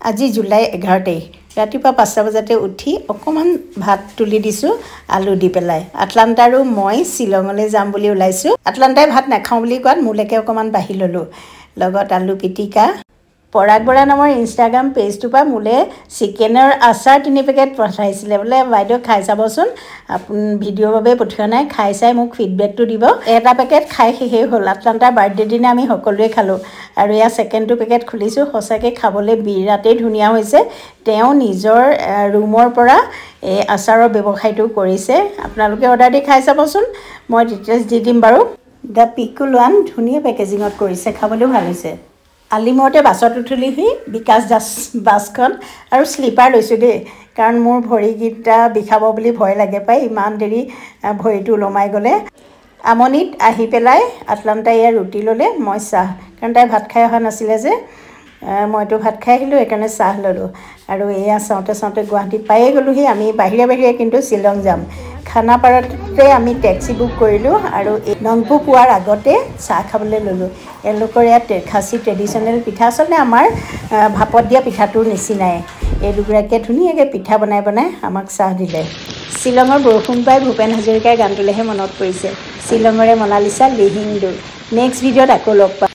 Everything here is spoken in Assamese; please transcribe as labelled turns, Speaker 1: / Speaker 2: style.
Speaker 1: আজি জুলাই 11 তাৰিখ ৰাতিপুৱা 5টা বজাতে উঠি অকমান ভাত তুলি দিছো আলু দি পেলাই আটলান্টা আৰু মই শিলঙলৈ যাম বুলি ওলাইছো আটলান্টাই ভাত নাখাও বুলি কোৱাত মুলেকে অকমান বাহি ললো লগত আলু পিটিকা পৰাগ বৰা নামৰ ইনষ্টাগ্ৰাম পেজটো পা মুলে চিকেনৰ আচাৰ 3 পেকেট পঠাইছিলে বলে বাইদেউ খাই চাবচোন আপোন ভিডিঅ'ৰ বাবে পঠিওৱা নাই খাই চাই মোক ফিডবেকটো দিব এটা পেকেট খাই শেষে হ'ল আটলান্টাৰ বাৰ্থডে দিনা আমি সকলোৱে খালো আৰু ইয়া সেকেন্ডটো পেকেট খুলিছো হসাকে খাবলৈ বিৰাটেই ধুনিয়া হৈছে তেওঁ নিজৰ ৰুমৰ পৰা এই আচাৰৰ ব্যৱসায়টো কৰিছে আপোনালোকে অৰ্ডাৰ দি খাই চাবচোন মই ডিটেইলছ দি দিম বাৰু দা পিকুল ওয়ান ধুনিয়া পেকেজিঙত কৰিছে খাবলৈ ভাল হৈছে আলিমতে বাছত উঠলিহি বিকাশ দাস বাছখন আৰু স্লিপাৰ লৈছো দেই কাৰণ মোৰ ভৰিগিটা বিখাব বুলি ভয় লাগে পাই ইমান দেৰি ভৰিটো লমাই গলে আমনিত আহি পেলাই আটলান্টা ইয়াৰ ৰুটি ললে মই চাহ কাৰণ তাই ভাত খাই অহা নাছিলে যে মইতো ভাত খাই আহিলো একাৰণে চাহ ললো আৰু এয়া চাওঁতে গুৱাহাটী পায়ে গলোহি আমি বাহিৰে কিন্তু শিলং যাম খানাপাৰাতে আমি টেক্সি বুক কৰিলো আৰু নংপু পোৱাৰ আগতে চাহ খাবলৈ ললো এলোকৰ ইয়াত খাসী ট্ৰেডিশনেল পিঠা আছলতে আমাৰ ভাপত দিয়া পিঠাটোৰ নিচিনাই এই দুগৰাকীয়ে ধুনীয়াকৈ পিঠা বনাই আমাক চাহ দিলে শিলঙৰ বৰষুণ পাই ভূপেন হাজৰিকাৰ গানটোলেহে মনত পৰিছে শিলঙৰে মনালিসা লিহিংদু নেক্সট ভিডিঅ'ত আকৌ লগ পাম